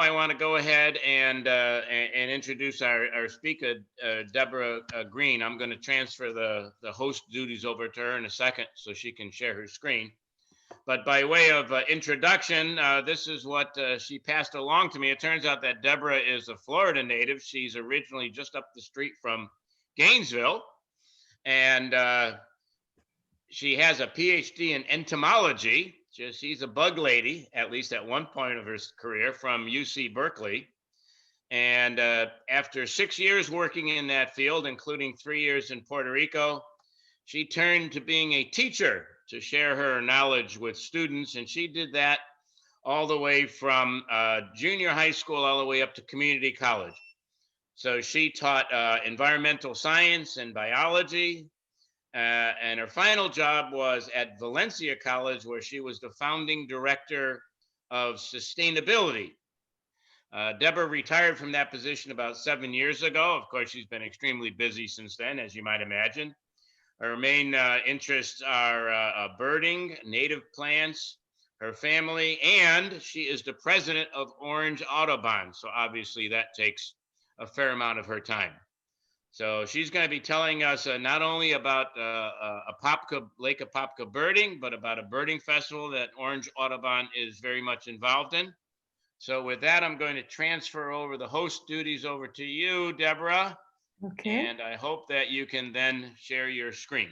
I want to go ahead and introduce our speaker, Deborah Green. I'm going to transfer the host duties over to her in a second so she can share her screen. But by way of introduction, this is what she passed along to me. It turns out that Deborah is a Florida native. She's originally just up the street from Gainesville, and she has a PhD in entomology. She's a bug lady, at least at one point of her career, from UC Berkeley. And after 6 years working in that field, including 3 years in Puerto Rico, she turned to being a teacher to share her knowledge with students. And she did that all the way from junior high school all the way up to community college. So she taught environmental science and biology. And her final job was at Valencia College, where she was the founding director of sustainability. Deborah retired from that position about 7 years ago. Of course, she's been extremely busy since then, as you might imagine. Her main interests are birding, native plants, her family, and she is the president of Orange Audubon. So obviously that takes a fair amount of her time. So she's going to be telling us not only about Apopka, Lake Apopka birding, but about a birding festival that Orange Audubon is very much involved in. So with that, I'm going to transfer over the host duties over to you, Deborah. Okay. And I hope that you can then share your screen.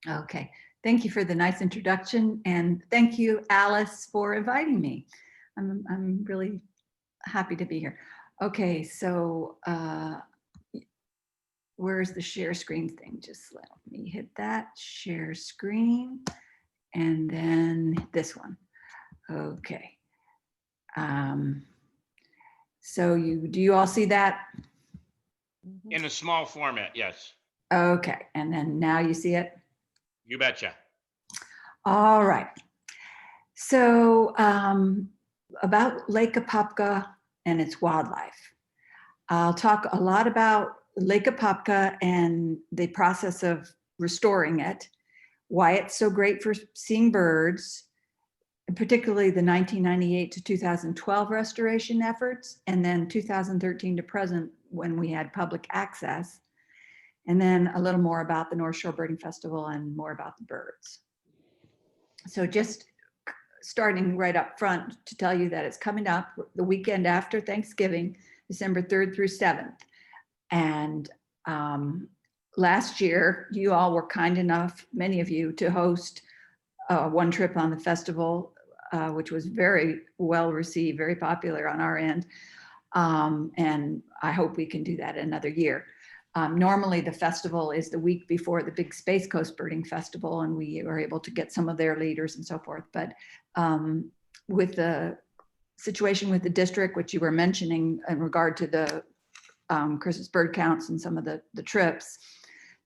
Okay. Thank you for the nice introduction, and thank you, Alice, for inviting me. I'm really happy to be here. Okay, so where's the share screen thing? Just let me hit that, share screen, and then this one. Okay. So do you all see that? In a small format, yes. Okay, and then now you see it? You betcha. All right. So about Lake Apopka and its wildlife. I'll talk a lot about Lake Apopka and the process of restoring it, why it's so great for seeing birds, particularly the 1998 to 2012 restoration efforts, and then 2013 to present when we had public access, and then a little more about the North Shore Birding Festival and more about the birds. So just starting right up front to tell you that it's coming up the weekend after Thanksgiving, December 3rd through 7th. And last year, you all were kind enough, many of you, to host one trip on the festival, which was very well received, very popular on our end. And I hope we can do that another year. Normally the festival is the week before the big Space Coast Birding Festival, and we are able to get some of their leaders and so forth. But with the situation with the district, which you were mentioning in regard to the Christmas bird counts and some of the trips,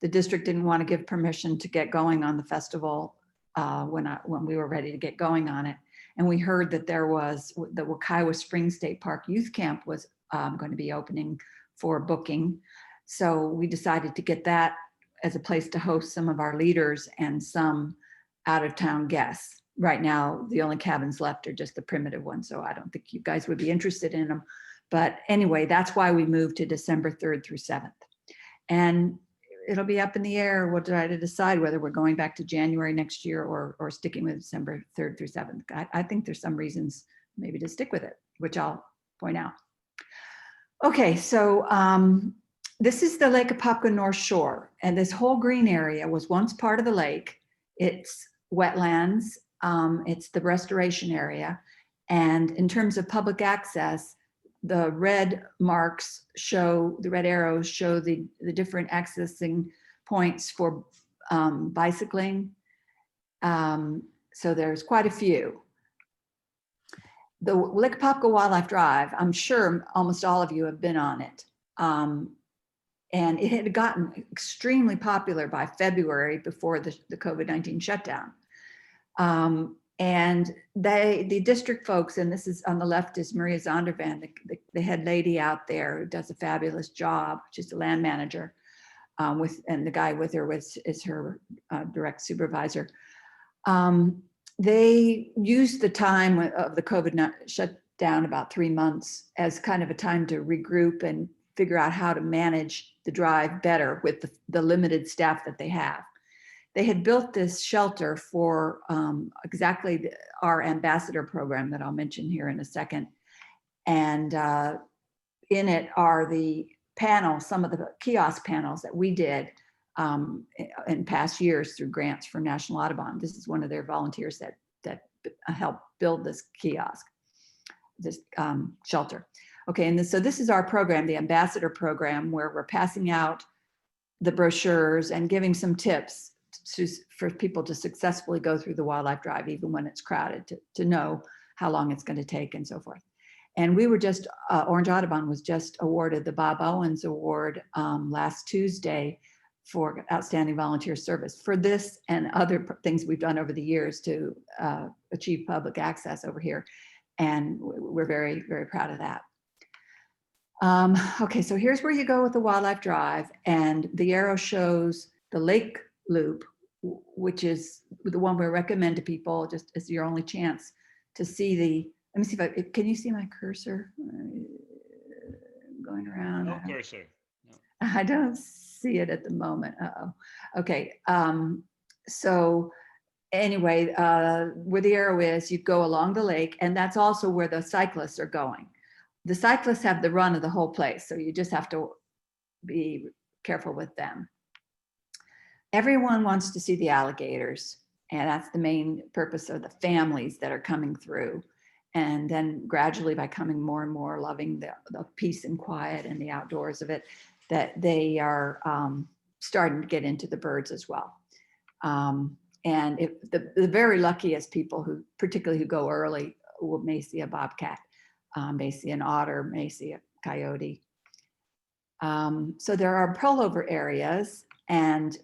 the district didn't want to give permission to get going on the festival when we were ready to get going on it. And we heard that there was the Wekiwa Springs State Park Youth Camp was going to be opening for booking. So we decided to get that as a place to host some of our leaders and some out-of-town guests. Right now, the only cabins left are just the primitive ones, so I don't think you guys would be interested in them. But anyway, that's why we moved to December 3rd through 7th. And it'll be up in the air. We'll try to decide whether we're going back to January next year or sticking with December 3rd through 7th. I think there's some reasons maybe to stick with it, which I'll point out. Okay, so this is the Lake Apopka North Shore, and this whole green area was once part of the lake. It's wetlands, it's the restoration area, and in terms of public access, the red marks show, the red arrows show the different accessing points for bicycling. So there's quite a few. The Lake Apopka Wildlife Drive, I'm sure almost all of you have been on it. And it had gotten extremely popular by February before the COVID-19 shutdown. And the district folks, and this is on the left is Maria Zondervan, the head lady out there who does a fabulous job. She's the land manager, and the guy with her is her direct supervisor. They used the time of the COVID down about 3 months as kind of a time to regroup and figure out how to manage the drive better with the limited staff that they have. They had built this shelter for exactly our ambassador program that I'll mention here in a second. And in it are the panels, some of the kiosk panels that we did in past years through grants from National Audubon. This is one of their volunteers that helped build this kiosk, this shelter. Okay, and so this is our program, the ambassador program, where we're passing out the brochures and giving some tips for people to successfully go through the wildlife drive, even when it's crowded, to know how long it's going to take and so forth. And we were just, Orange Audubon was just awarded the Bob Owens Award last Tuesday for outstanding volunteer service for this and other things we've done over the years to achieve public access over here. And we're very, very proud of that. Okay, so here's where you go with the wildlife drive, and the arrow shows the lake loop, which is the one we recommend to people just as your only chance to see the, let me see if can you see my cursor going around? No cursor. No. I don't see it at the moment. Uh-oh. Okay, so anyway, where the arrow is, you go along the lake, and that's also where the cyclists are going. The cyclists have the run of the whole place, so you just have to be careful with them. Everyone wants to see the alligators, and that's the main purpose of the families that are coming through. And then gradually, by coming more and more loving the peace and quiet and the outdoors of it, that they are starting to get into the birds as well. And if the very luckiest people who, particularly who go early, may see a bobcat, may see an otter, may see a coyote. So there are pullover areas, and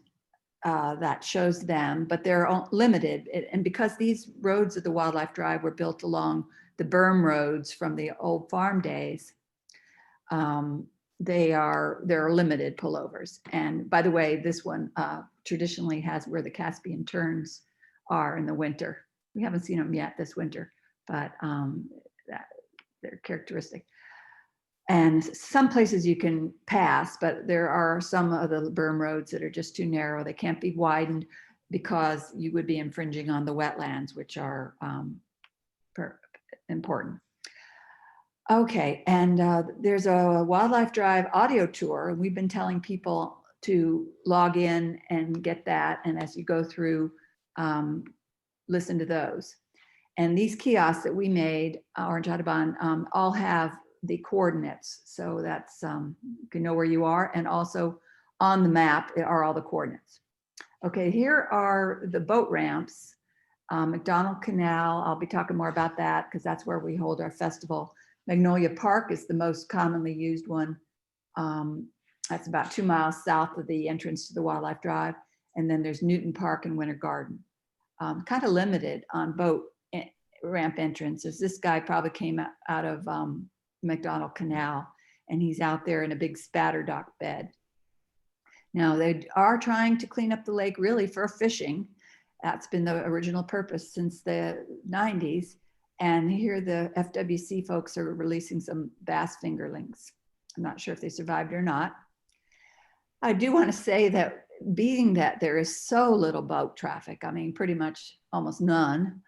that shows them, but they're limited. And because these roads of the wildlife drive were built along the berm roads from the old farm days, there are limited pullovers. And by the way, this one traditionally has where the Caspian terns are in the winter. We haven't seen them yet this winter, but they're characteristic. And some places you can pass, but there are some of the berm roads that are just too narrow. They can't be widened because you would be infringing on the wetlands, which are important. Okay, and there's a wildlife drive audio tour, and we've been telling people to log in and get that, and as you go through, listen to those. And these kiosks that we made, Orange Audubon, all have the coordinates, so that's you can know where you are, and also on the map are all the coordinates. Okay, here are the boat ramps. McDonald Canal, I'll be talking more about that because that's where we hold our festival. Magnolia Park is the most commonly used one. That's about 2 miles south of the entrance to the wildlife drive. And then there's Newton Park and Winter Garden. Kind of limited on boat ramp entrances. This guy probably came out of McDonald Canal, and he's out there in a big spatter dock bed. Now they are trying to clean up the lake really for fishing. That's been the original purpose since the 90s. And here the FWC folks are releasing some bass fingerlings. I'm not sure if they survived or not. I do want to say that being that there is so little boat traffic, I mean, pretty much almost none,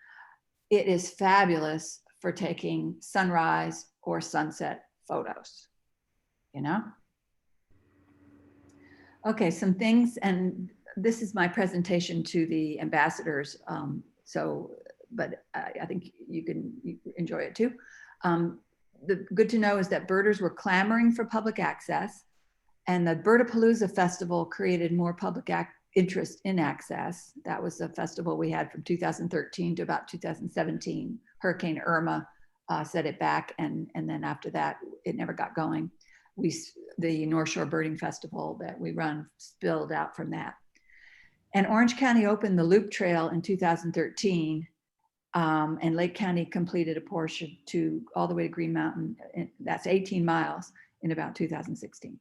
it is fabulous for taking sunrise or sunset photos, you know? Okay, some things, and this is my presentation to the ambassadors. But I think you can enjoy it too. The good to know is that birders were clamoring for public access, and the Birdapalooza Festival created more public interest in access. That was a festival we had from 2013 to about 2017. Hurricane Irma set it back, and then after that, it never got going. The North Shore Birding Festival that we run spilled out from that. And Orange County opened the Loop Trail in 2013, and Lake County completed a portion to all the way to Green Mountain. That's 18 miles in about 2016.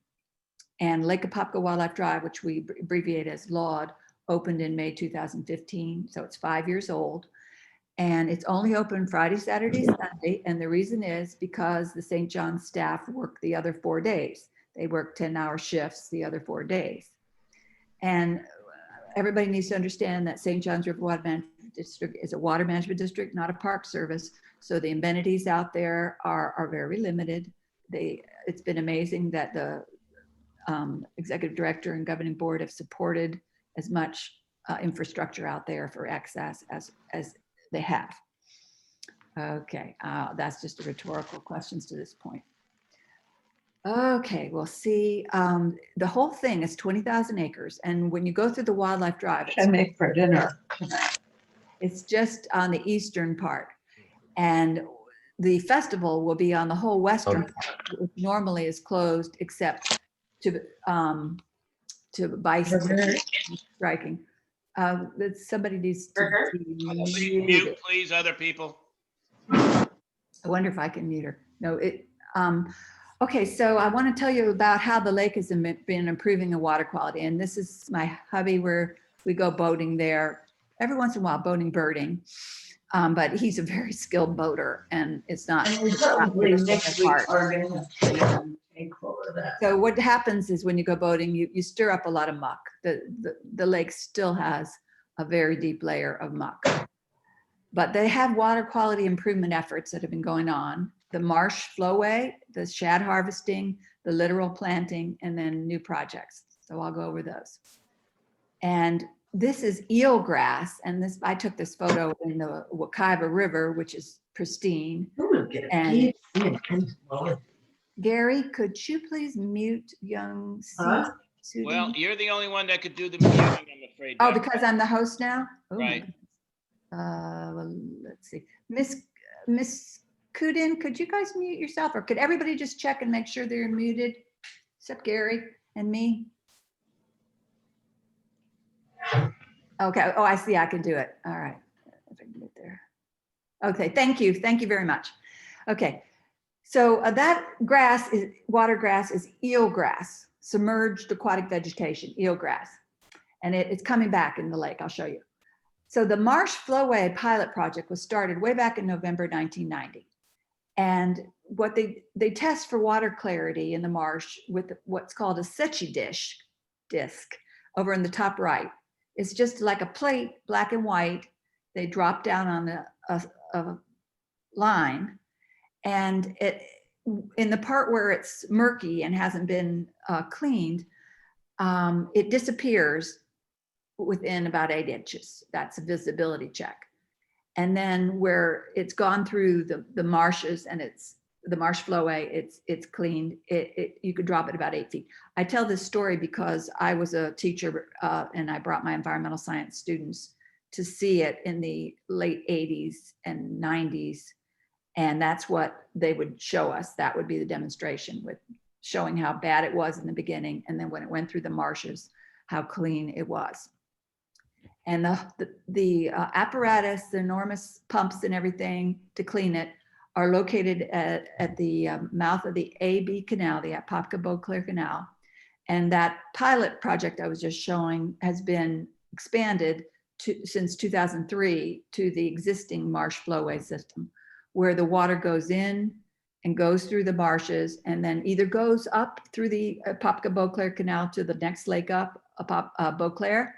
And Lake Apopka Wildlife Drive, which we abbreviate as LAWD, opened in May 2015. So it's 5 years old. And it's only open Friday, Saturday, Sunday. And the reason is because the St. John's staff work the other 4 days. They work 10-hour shifts the other 4 days. And everybody needs to understand that St. John's River Water Management District is a water management district, not a park service. So the amenities out there are very limited. It's been amazing that the executive director and governing board have supported as much infrastructure out there for access as they have. Okay, that's just a rhetorical questions to this point. Okay, we'll see. The whole thing is 20,000 acres. And when you go through the wildlife drive, I make for dinner. it's just on the eastern part. And the festival will be on the whole western part, which normally is closed except to bicycle striking. Somebody needs to be Please mute, muted. please, other people. I wonder if I can mute her. No, okay, so I want to tell you about how the lake has been improving the water quality. And this is my hubby where we go boating there every once in a while, boating, birding. But he's a very skilled boater and it's not. And we probably next week apart. are gonna have to take over that. So what happens is when you go boating, you stir up a lot of muck. The lake still has a very deep layer of muck. But they have water quality improvement efforts that have been going on. The marsh flowway, the shad harvesting, the littoral planting, and then new projects. So I'll go over those. And this is eelgrass. And this, I took this photo in the Wekiva River, which is pristine. And Gary, could you please mute young Huh? Sudi? Well, you're the only one that could do the muting, I'm afraid. Oh, Deborah. because I'm the host now? Oh, my Right. goodness. Well, let's see. Miss Kudin, could you guys mute yourself or could everybody just check and make sure they're muted? Except Gary and me. Okay. Oh, I see. I can do it. All right. If I can get there. Okay. Thank you. Thank you very much. Okay. So that grass is water grass is eelgrass, submerged aquatic vegetation, eelgrass. And it's coming back in the lake. I'll show you. So the Marsh Flowway pilot project was started way back in November 1990. And what they test for water clarity in the marsh with what's called a Secchi disc over in the top right. It's just like a plate, black and white. They drop down on a line, and in the part where it's murky and hasn't been cleaned, it disappears within about 8 inches. That's a visibility check. And then where it's gone through the marshes and it's the marsh flowway, it's cleaned. You could drop it about 8 feet. I tell this story because I was a teacher and I brought my environmental science students to see it in the late 80s and 90s. And that's what they would show us. That would be the demonstration with showing how bad it was in the beginning. And then when it went through the marshes, how clean it was. And the apparatus, the enormous pumps and everything to clean it are located at the mouth of the AB Canal, the Apopka-Beauclair Canal. And that pilot project I was just showing has been expanded since 2003 to the existing marsh flowway system, where the water goes in and goes through the marshes and then either goes up through the Apopka-Beauclair Canal to the next lake up, Beauclair,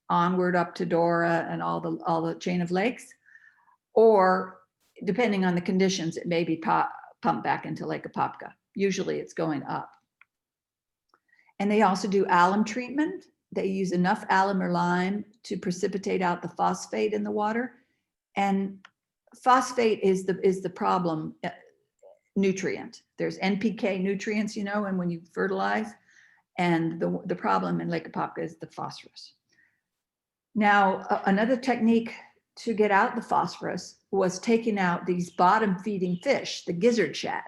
onward up to Dora and all the chain of lakes, or depending on the conditions, it may be pumped back into Lake Apopka. Usually it's going up. And they also do alum treatment. They use enough alum or lime to precipitate out the phosphate in the water. And phosphate is the problem nutrient. There's NPK nutrients, you know, and when you fertilize, and the problem in Lake Apopka is the phosphorus. Now, another technique to get out the phosphorus was taking out these bottom feeding fish, the gizzard shad.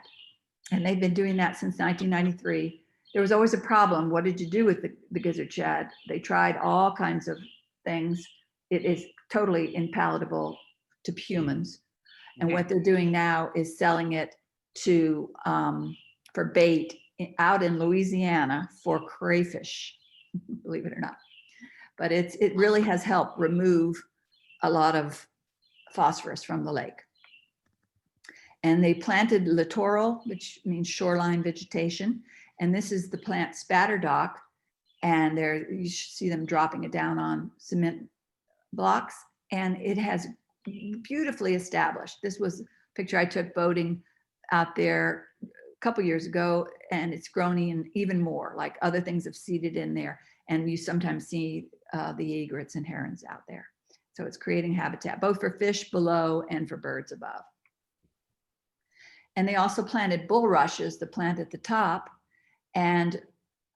And they've been doing that since 1993. There was always a problem. What did you do with the gizzard shad? They tried all kinds of things. It is totally impalatable to humans. And what they're doing now is selling it to for bait out in Louisiana for crayfish, believe it or not. But it really has helped remove a lot of phosphorus from the lake. And they planted littoral, which means shoreline vegetation. And this is the plant spatterdock. And there you should see them dropping it down on cement blocks. And it has beautifully established. This was a picture I took boating out there a couple years ago, and it's grown even more, like other things have seeded in there. And you sometimes see the egrets and herons out there. So it's creating habitat, both for fish below and for birds above. And they also planted bulrushes, the plant at the top. And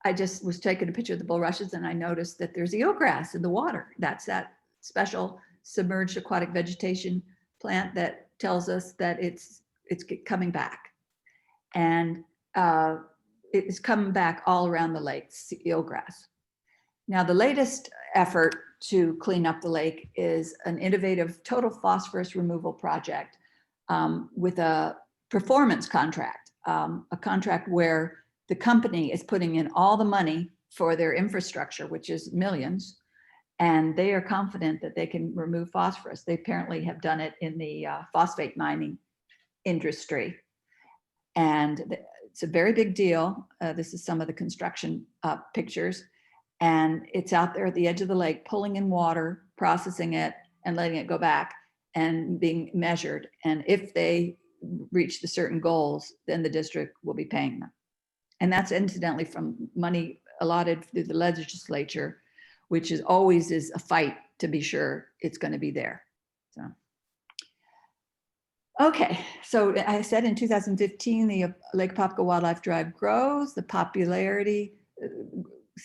I just was taking a picture of the bulrushes and I noticed that there's eelgrass in the water. That's that special submerged aquatic vegetation plant that tells us that it's coming back. And it's coming back all around the lake, eelgrass. Now, the latest effort to clean up the lake is an innovative total phosphorus removal project with a performance contract, a contract where the company is putting in all the money for their infrastructure, which is millions, and they are confident that they can remove phosphorus. They apparently have done it in the phosphate mining industry. And it's a very big deal. This is some of the construction pictures. And it's out there at the edge of the lake, pulling in water, processing it, and letting it go back and being measured. And if they reach the certain goals, then the district will be paying them. And that's incidentally from money allotted through the legislature, which is always a fight to be sure it's going to be there. So, okay, so I said in 2015, the Lake Apopka Wildlife Drive grows, the popularity,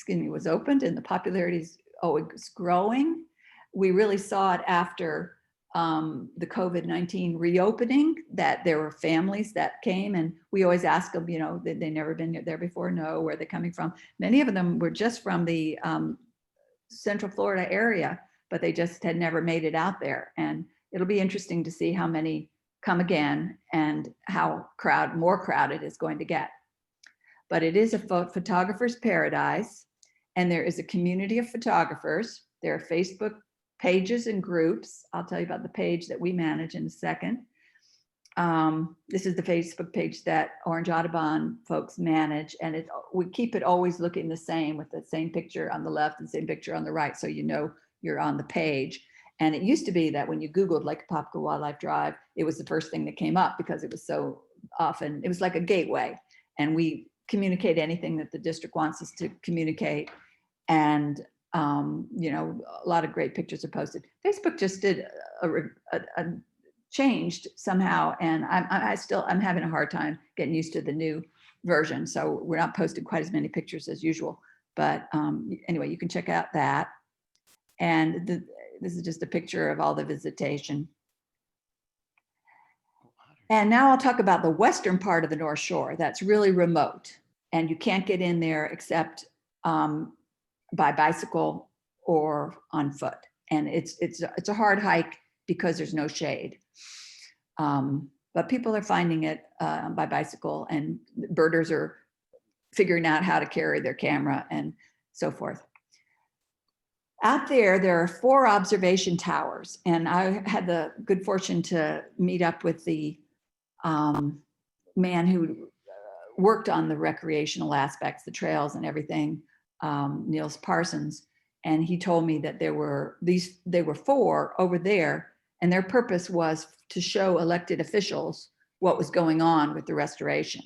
was opened, and the popularity is always growing. We really saw it after the COVID-19 reopening, that there were families that came, and we always ask them, they never been there before? No, where are they coming from? Many of them were just from the Central Florida area, but they just had never made it out there. And it'll be interesting to see how many come again and how more crowded it's going to get. But it is a photographer's paradise, and there is a community of photographers. There are Facebook pages and groups. I'll tell you about the page that we manage in a second. This is the Facebook page that Orange Audubon folks manage, and we keep it always looking the same, with the same picture on the left and same picture on the right, so you know you're on the page. And it used to be that when you Googled Lake Apopka Wildlife Drive, it was the first thing that came up because it was so often, it was like a gateway, and we communicate anything that the district wants us to communicate. And a lot of great pictures are posted. Facebook just did a changed somehow, and I'm having a hard time getting used to the new version. So we're not posting quite as many pictures as usual. But anyway, you can check out that. And this is just a picture of all the visitation. And now I'll talk about the western part of the North Shore. That's really remote, and you can't get in there except by bicycle or on foot. And it's a hard hike because there's no shade. But people are finding it by bicycle, and birders are figuring out how to carry their camera and so forth. Out there are 4 observation towers, and I had the good fortune to meet up with the man who worked on the recreational aspects, the trails and everything, Niels Parsons. And he told me that there were 4 over there, and their purpose was to show elected officials what was going on with the restoration.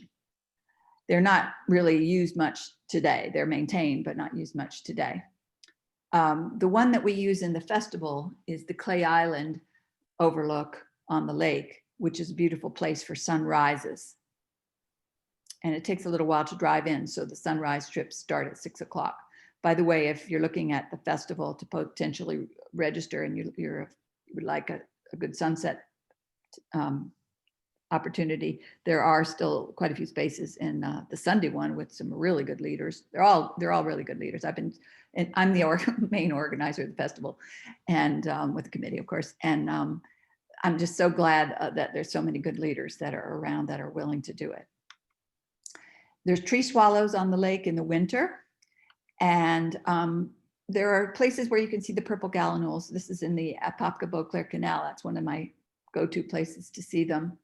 They're not really used much today. They're maintained, but not used much today. The one that we use in the festival is the Clay Island overlook on the lake, which is a beautiful place for sunrises. And it takes a little while to drive in, so the sunrise trips start at 6 o'clock. By the way, if you're looking at the festival to potentially register and you would like a good sunset opportunity, there are still quite a few spaces in the Sunday one with some really good leaders. They're all really good leaders. I'm the main organizer of the festival, and with the committee, of course. And I'm just so glad that there's so many good leaders that are around that are willing to do it. There's tree swallows on the lake in the winter, and there are places where you can see the purple gallinables. This is in the Apopka Beauclair Canal. That's one of my go-to places to see them.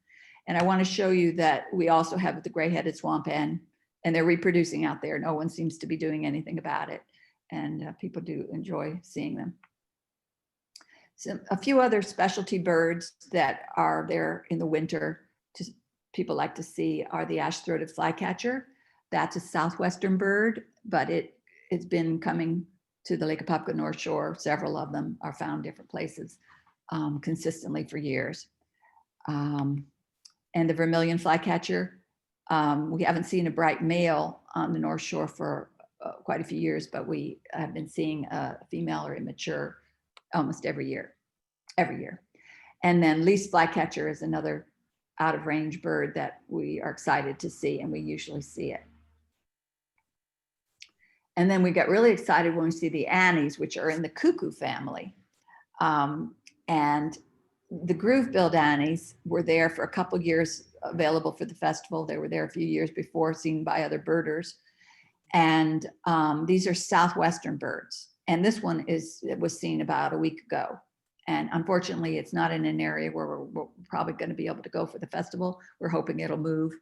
And I want to show you that we also have the gray-headed swamp hen, and they're reproducing out there. No one seems to be doing anything about it. And people do enjoy seeing them. So a few other specialty birds that are there in the winter, just people like to see, are the ash-throated flycatcher. That's a southwestern bird, but it's been coming to the Lake Apopka North Shore. Several of them are found different places consistently for years. And the vermilion flycatcher, we haven't seen a bright male on the North Shore for quite a few years, but we have been seeing a female or immature almost every year. And then least flycatcher is another out of range bird that we are excited to see, and we usually see it. And then we get really excited when we see the Annies, which are in the cuckoo family. And the groove-billed Annies were there for a couple of years, available for the festival. They were there a few years before, seen by other birders. And these are southwestern birds. And this one was seen about a week ago. And unfortunately, it's not in an area where we're probably going to be able to go for the festival. We're hoping it'll move.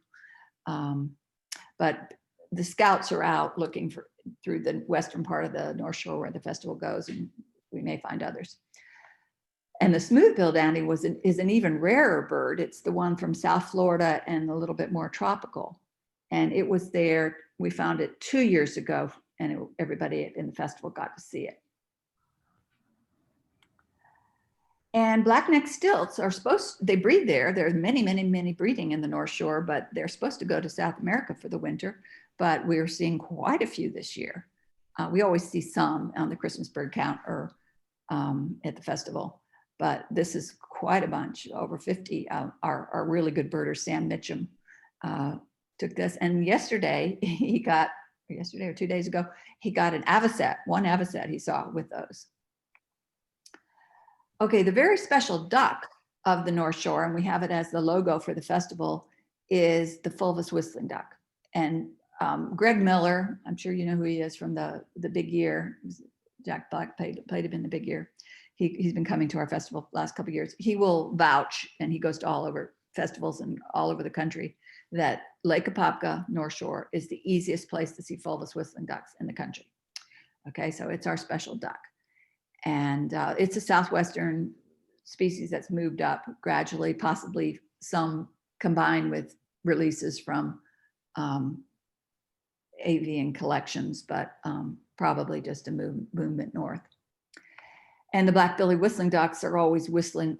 But the scouts are out looking through the western part of the North Shore where the festival goes, and we may find others. And the smooth-billed Annie is an even rarer bird. It's the one from South Florida and a little bit more tropical. And it was there, we found it 2 years ago, and everybody in the festival got to see it. And black-necked stilts are they breed there. There's many breeding in the North Shore, but they're supposed to go to South America for the winter. But we're seeing quite a few this year. We always see some on the Christmas bird count or at the festival, but this is quite a bunch, over 50. Our really good birder, Sam Mitchum, took this. And yesterday or 2 days ago, he got one avocet he saw with those. Okay, the very special duck of the North Shore, and we have it as the logo for the festival, is the fulvous whistling duck. And Greg Miller, I'm sure you know who he is from the Big Year. Jack Black played him in the Big Year. He's been coming to our festival the last couple of years. He will vouch, and he goes to all over festivals and all over the country, that Lake Apopka, North Shore, is the easiest place to see fulvous whistling ducks in the country. Okay, so it's our special duck. And it's a southwestern species that's moved up gradually, possibly some combined with releases from avian collections, but probably just a movement north. And the black-bellied whistling ducks are always whistling,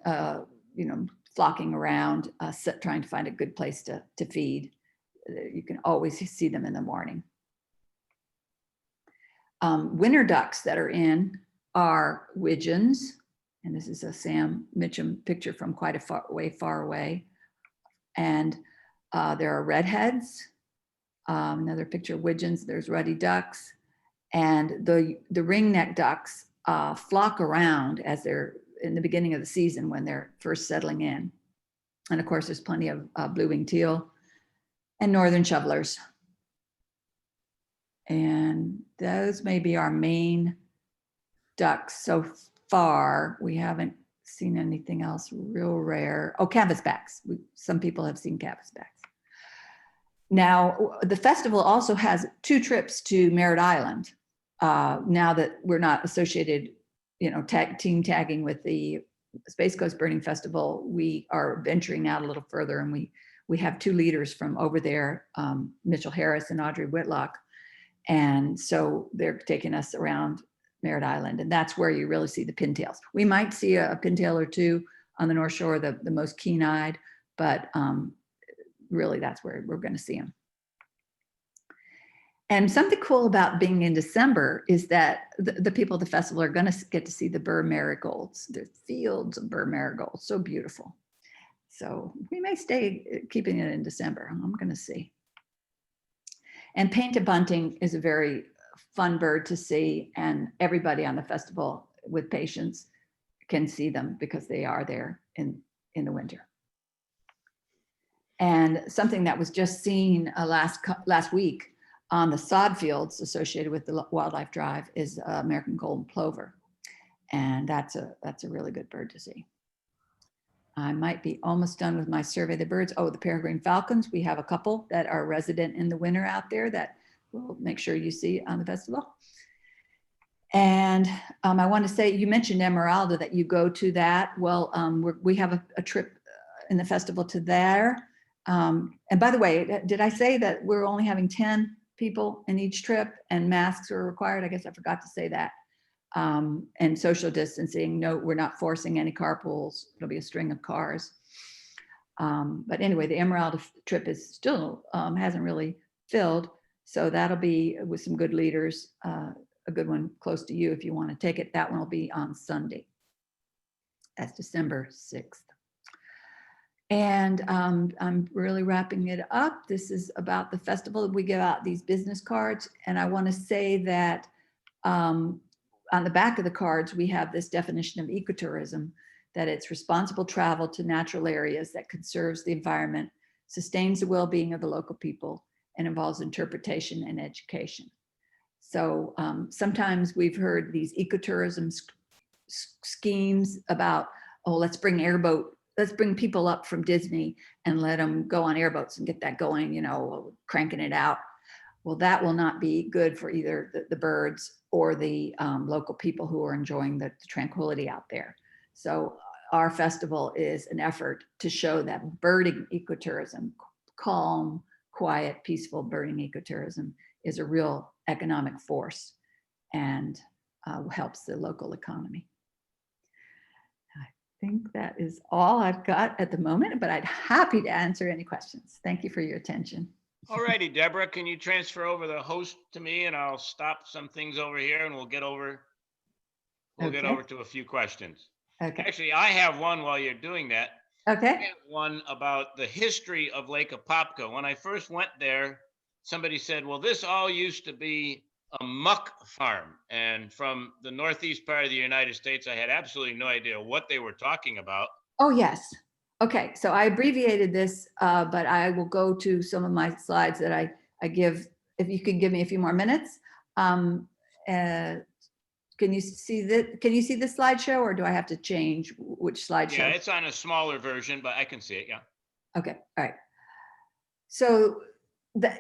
flocking around, trying to find a good place to feed. You can always see them in the morning. Winter ducks that are in are widgeons, and this is a Sam Mitchum picture from quite a far away. And there are redheads, another picture of widgeons. There's ruddy ducks, and the ringneck ducks flock around as they're in the beginning of the season when they're first settling in. And of course, there's plenty of blue-winged teal and northern shovelers. And those may be our main ducks so far. We haven't seen anything else real rare. Oh, canvasbacks. Some people have seen canvasbacks. Now, the festival also has 2 trips to Merritt Island. Now that we're not associated, team tagging with the Space Coast Birding Festival, we are venturing out a little further, and we have 2 leaders from over there, Mitchell Harris and Audrey Whitlock. And so they're taking us around Merritt Island, and that's where you really see the pintails. We might see a pintail or 2 on the North Shore, the most keen-eyed, but really that's where we're going to see them. And something cool about being in December is that the people at the festival are going to get to see the burr marigolds. There's fields of burr marigolds, so beautiful. So we may stay keeping it in December. I'm going to see. And painted bunting is a very fun bird to see, and everybody on the festival with patience can see them because they are there in the winter. And something that was just seen last week on the sod fields associated with the wildlife drive is American golden plover, and that's a really good bird to see. I might be almost done with my survey of the birds. Oh, the peregrine falcons. We have a couple that are resident in the winter out there that we'll make sure you see on the festival. And I want to say, you mentioned Emeralda, that you go to that. Well, we have a trip in the festival to there. And by the way, did I say that we're only having 10 people in each trip and masks are required? I guess I forgot to say that. And social distancing. No, we're not forcing any carpools. It'll be a string of cars. But anyway, the Emeralda trip is still hasn't really filled. So that'll be with some good leaders, a good one close to you if you want to take it. That one will be on Sunday. That's December 6th. And I'm really wrapping it up. This is about the festival. We give out these business cards. And I want to say that on the back of the cards, we have this definition of ecotourism, that it's responsible travel to natural areas that conserves the environment, sustains the well-being of the local people, and involves interpretation and education. So sometimes we've heard these ecotourism schemes about, oh, let's bring people up from Disney and let them go on airboats and get that going, you know, cranking it out. Well, that will not be good for either the birds or the local people who are enjoying the tranquility out there. So our festival is an effort to show that birding ecotourism, calm, quiet, peaceful birding ecotourism, is a real economic force and helps the local economy. I think that is all I've got at the moment, but I'd happy to answer any questions. Thank you for your attention. All righty, Deborah, can you transfer over the host to me and I'll stop some things over here and we'll get over to a few questions. Okay. Actually, I have one while you're doing that. Okay. I have one about the history of Lake Apopka. When I first went there, somebody said, well, this all used to be a muck farm. And from the northeast part of the United States, I had absolutely no idea what they were talking about. Oh, yes. Okay, so I abbreviated this, but I will go to some of my slides that I give, if you could give me a few more minutes. Can you see this slideshow, or do I have to change which slideshow? Yeah, it's on a smaller version, but I can see it, yeah. Okay, all right. So,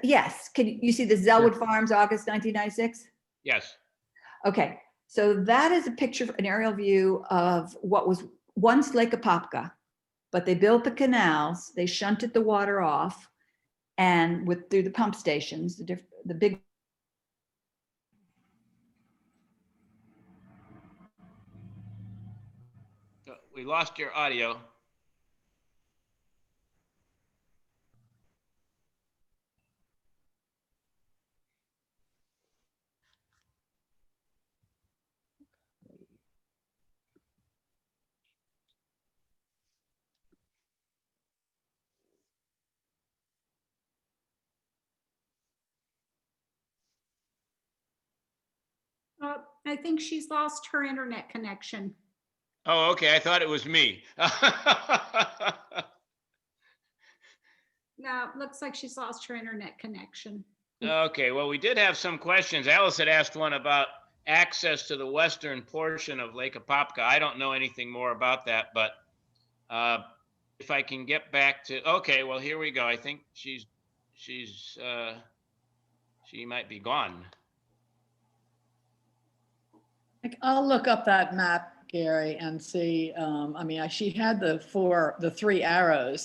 yes, can you see the Zellwood Farms, August 1996? Yes. Okay, so that is a picture, an aerial view of what was once Lake Apopka, but they built the canals, they shunted the water off, and through the pump stations, the big. We lost your audio. I think she's lost her internet connection. Oh, okay. I thought it was me. No, looks like she's lost her internet connection. Okay, well, we did have some questions. Alice had asked one about access to the western portion of Lake Apopka. I don't know anything more about that, but if I can get back to, okay, well, here we go. I think she might be gone. I'll look up that map, Gary, and see. I mean, she had the 3 arrows.